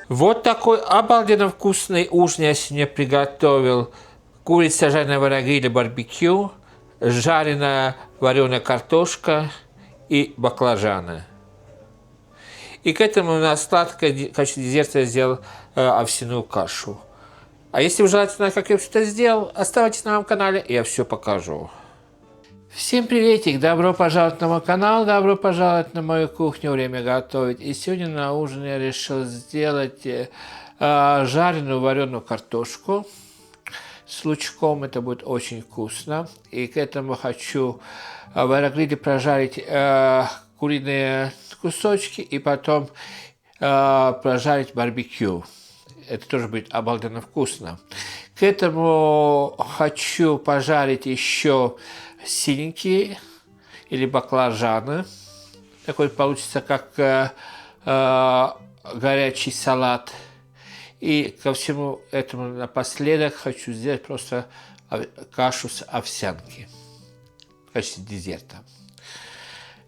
Вот такой обалденно вкусный ужин я сегодня приготовил. Курица, жареная в аэрогриле, барбекю, жареная вареная картошка и баклажаны. И к этому на сладкое в качестве десерта я сделал овсяную кашу. А если вы желаете знать, как я все это сделал, оставайтесь на моем канале, и я все покажу. Всем приветик! Добро пожаловать на мой канал, добро пожаловать на мою кухню, время готовить. И сегодня на ужин я решил сделать жареную вареную картошку с лучком. Это будет очень вкусно. И к этому хочу в аэрогриле прожарить куриные кусочки и потом прожарить барбекю. Это тоже будет обалденно вкусно. К этому хочу пожарить еще синенькие или баклажаны. Такой получится как горячий салат. И ко всему этому напоследок хочу сделать просто кашу с овсянки в качестве десерта.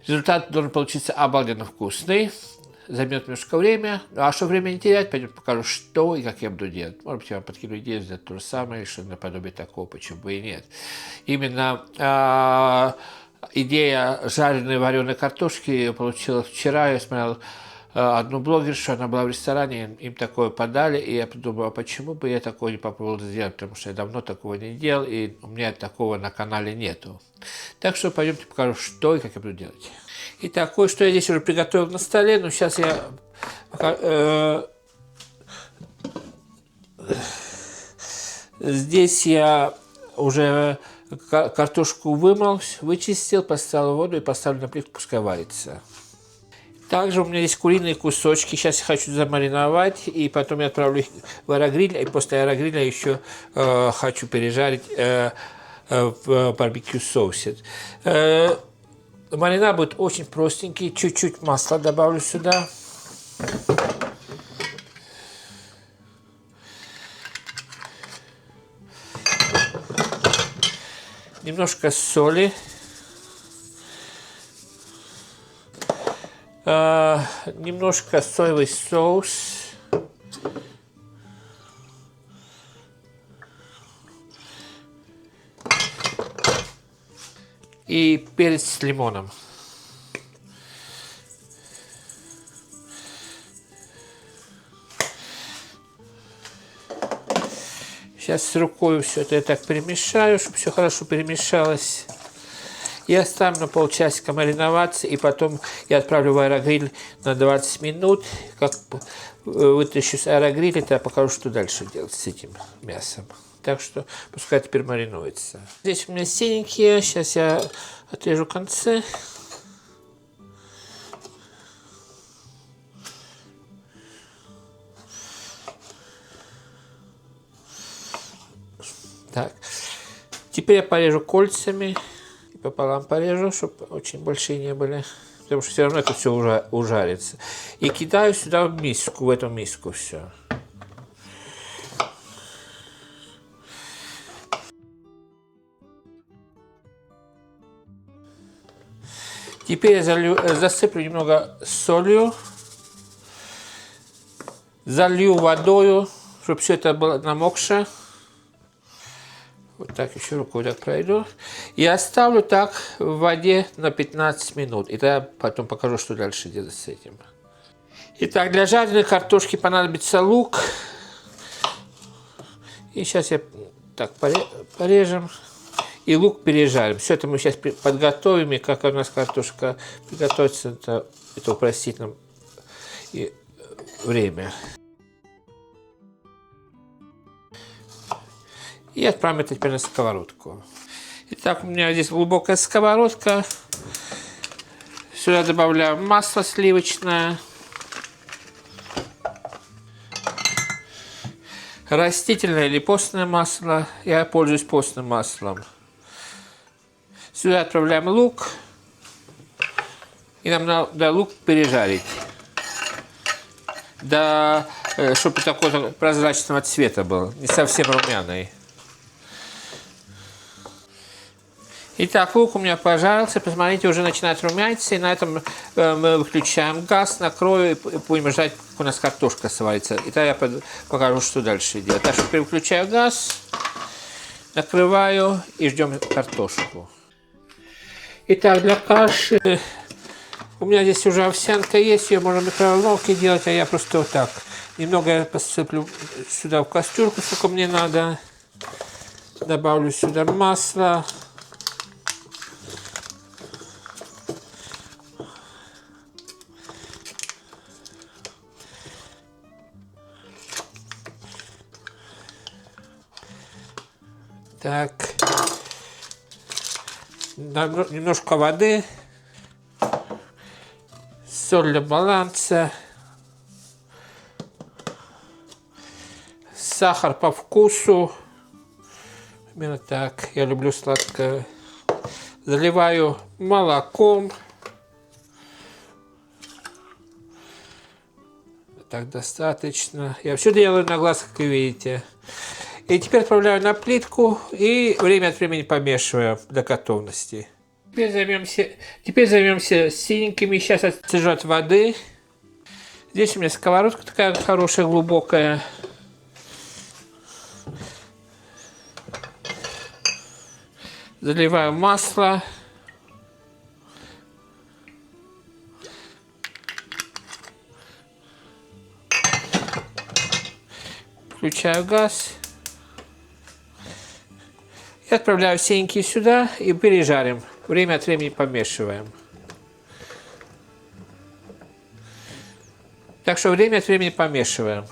Результат должен получиться обалденно вкусный. Займет немножко время. А что время не терять, пойдем покажу, что и как я буду делать. Может быть, я вам подкину идею сделать то же самое, что наподобие такого, почему бы и нет. Именно идея жареной вареной картошки получилась вчера. Я смотрел одну блогершу, она была в ресторане, им такое подали, и я подумал, а почему бы я такое не попробовал сделать, потому что я давно такого не делал, и у меня такого на канале нету. Так что пойдемте покажу, что и как я буду делать. Итак, кое-что я здесь уже приготовил на столе, но сейчас я здесь я уже картошку вымыл, вычистил, поставил воду и поставлю на плитку, пускай варится. Также у меня есть куриные кусочки, сейчас я хочу замариновать, и потом я отправлю их в аэрогриль, и после аэрогриля еще хочу пережарить в барбекю соусе. Маринад будет очень простенький, чуть-чуть масла добавлю сюда. Немножко соли. Немножко соевый соус. И перец с лимоном. Сейчас с рукой все это я так перемешаю, чтобы все хорошо перемешалось. И оставлю на полчасика мариноваться, и потом я отправлю в аэрогриль на 20 минут. Как вытащу с аэрогриля, то я покажу, что дальше делать с этим мясом. Так что пускай теперь маринуется. Здесь у меня синенькие. Сейчас я отрежу концы. Так. Теперь я порежу кольцами. И пополам порежу, чтобы очень большие не были. Потому что все равно это все ужарится. И кидаю сюда в миску, в эту миску все. Теперь я засыплю немного солью, залью водою, чтобы все это было намокшее. Вот так еще рукой так пройду. И оставлю так в воде на 15 минут. И тогда потом покажу, что дальше делать с этим. Итак, для жареной картошки понадобится лук. И сейчас я так порежем. И лук пережарим. Все это мы сейчас подготовим. И как у нас картошка приготовится, это упростит нам и время. И отправим это теперь на сковородку. Итак, у меня здесь глубокая сковородка. Сюда добавляю масло сливочное. Растительное или постное масло. Я пользуюсь постным маслом. Сюда отправляем лук. И нам надо лук пережарить да, чтобы такого прозрачного цвета был, не совсем румяный. Итак, лук у меня пожарился, посмотрите, уже начинает румяниться, и на этом мы выключаем газ, накрою и будем ждать, пока у нас картошка сварится. И тогда я покажу, что дальше делать. Так что переключаю газ, накрываю и ждем картошку. Итак, для каши у меня здесь уже овсянка есть, ее можно в микроволновке делать, а я просто вот так. Немного я посыплю сюда в кастрюльку, сколько мне надо. Добавлю сюда масло. Так, немножко воды, соль для баланса, сахар по вкусу, именно так, я люблю сладкое. Заливаю молоком, так достаточно, я все делаю на глаз, как вы видите. И теперь отправляю на плитку и время от времени помешиваю до готовности. Теперь займемся синенькими. Сейчас отцежу от воды. Здесь у меня сковородка такая хорошая, глубокая. Заливаю масло. Включаю газ. И отправляю синенькие сюда и пережарим. Время от времени помешиваем. Так что время от времени помешиваем.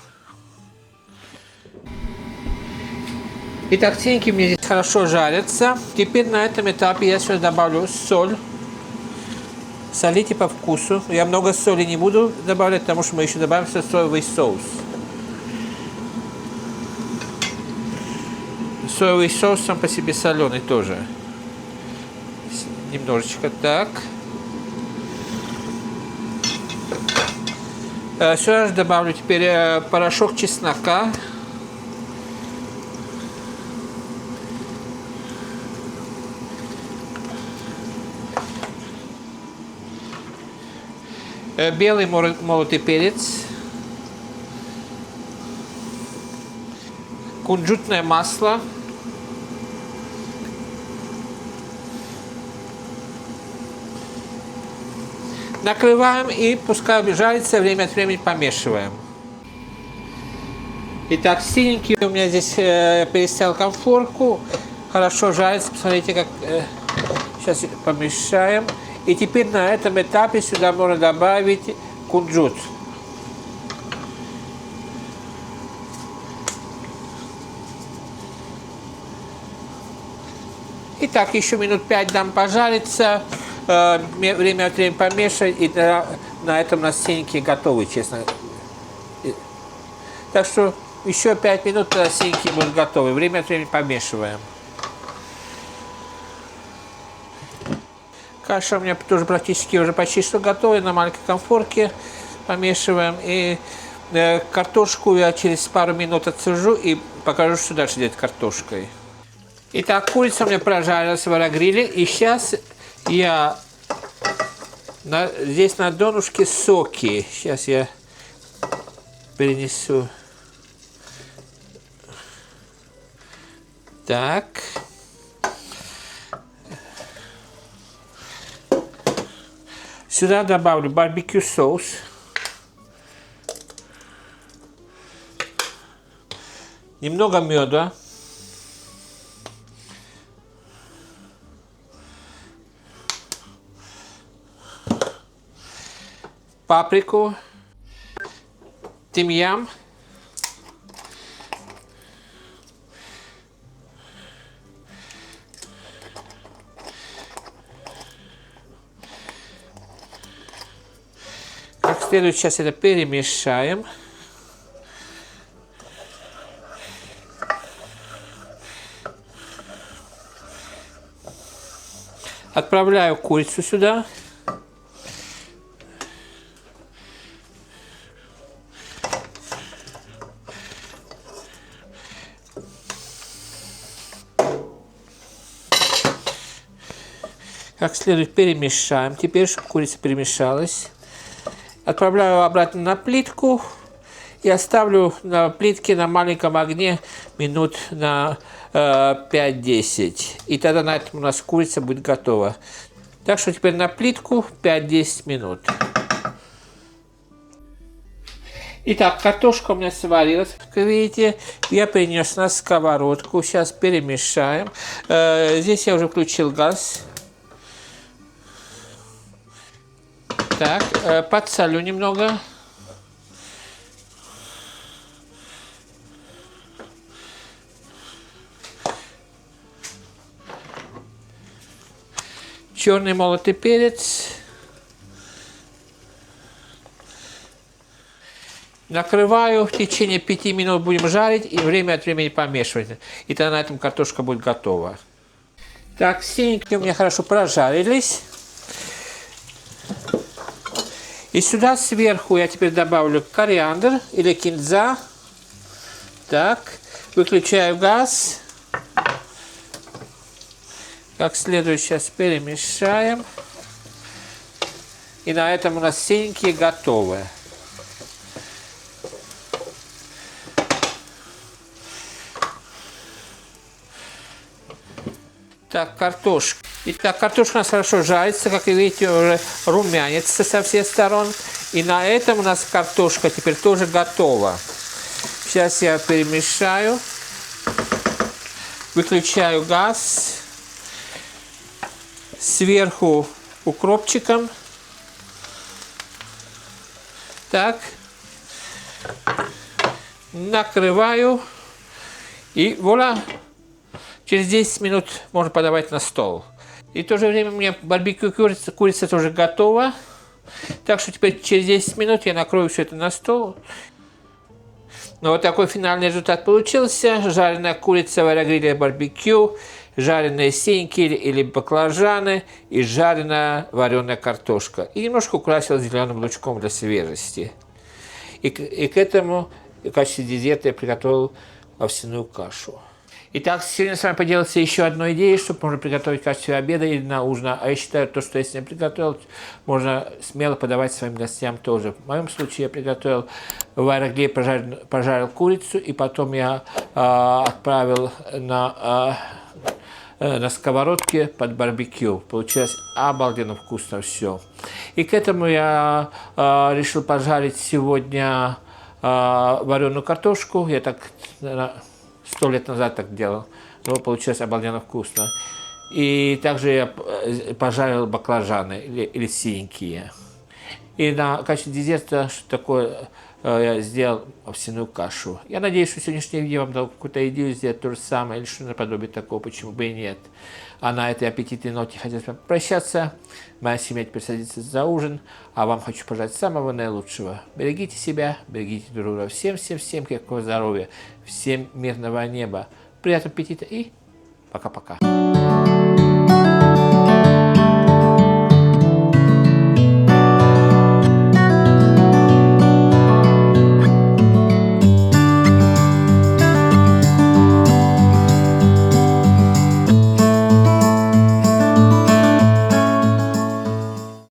Итак, синенькие мне здесь хорошо жарятся. Теперь на этом этапе я сюда добавлю соль. Солите по вкусу. Я много соли не буду добавлять, потому что мы еще добавим соевый соус. Соевый соус сам по себе соленый тоже. Немножечко так. Сюда же добавлю теперь порошок чеснока. Белый молотый перец. Кунжутное масло. Накрываем и пускай жарится, время от времени помешиваем. Итак, синенький у меня здесь переставил конфорку. Хорошо жарится, посмотрите, как сейчас помешаем. И теперь на этом этапе сюда можно добавить кунжут. И так еще минут 5 дам пожариться. Время от времени помешать, и на этом у нас синенькие готовы, честно. Так что еще 5 минут синенькие будут готовы. Время от времени помешиваем. Каша у меня тоже практически уже почти что готова. На маленькой конфорке помешиваем. И картошку я через пару минут отцежу и покажу, что дальше делать с картошкой. Итак, курица у меня прожарилась в аэрогриле. И сейчас я здесь на донышке соки. Сейчас я перенесу. Так. Сюда добавлю барбекю соус. Немного меда. Паприку, тимьян, как следует сейчас это перемешаем. Отправляю курицу сюда. Как следует перемешаем. Теперь, чтобы курица перемешалась. Отправляю обратно на плитку и оставлю на плитке на маленьком огне минут на 5-10. И тогда на этом у нас курица будет готова. Так что теперь на плитку 5-10 минут. Итак, картошка у меня сварилась, как видите. Я перенес на сковородку. Сейчас перемешаем. Здесь я уже включил газ. Так, подсолю немного. Черный молотый перец. Накрываю, в течение 5 минут будем жарить и время от времени помешивать. И тогда на этом картошка будет готова. Так, синенькие у меня хорошо прожарились. И сюда сверху я теперь добавлю кориандр или кинза. Так, выключаю газ. Как следует сейчас перемешаем. И на этом у нас синенькие готовы. Так, картошка. Итак, картошка у нас хорошо жарится, как вы видите, уже румянится со всех сторон. И на этом у нас картошка теперь тоже готова. Сейчас я перемешаю. Выключаю газ. Сверху укропчиком. Так. Накрываю. И вуаля. Через 10 минут можно подавать на стол. И в то же время у меня барбекю курица тоже готова. Так что теперь через 10 минут я накрою все это на стол. Ну, вот такой финальный результат получился. Жареная курица в аэрогриле барбекю, жареные синьки или баклажаны и жареная вареная картошка. И немножко украсил зеленым лучком для свежести. И к этому в качестве десерта я приготовил овсяную кашу. Итак, сегодня с вами поделился еще одной идеей, что можно приготовить в качестве обеда или на ужин. А я считаю, то, что если я приготовил, можно смело подавать своим гостям тоже. В моем случае я приготовил в аэрогриле, пожарил курицу, и потом я отправил на сковородке под барбекю. Получилось обалденно вкусно все. И к этому я решил пожарить сегодня вареную картошку. Я так 100 лет назад так делал, но получилось обалденно вкусно. И также я пожарил баклажаны или синенькие. И на качестве десерта что такое я сделал овсяную кашу. Я надеюсь, что сегодняшнее видео вам дало какую-то идею сделать то же самое или что-то наподобие такого, почему бы и нет. А на этой аппетитной ноте хотелось бы прощаться. Моя семья теперь садится за ужин, а вам хочу пожелать самого наилучшего. Берегите себя, берегите друг друга. Всем крепкого здоровья, всем мирного неба. Приятного аппетита и пока-пока.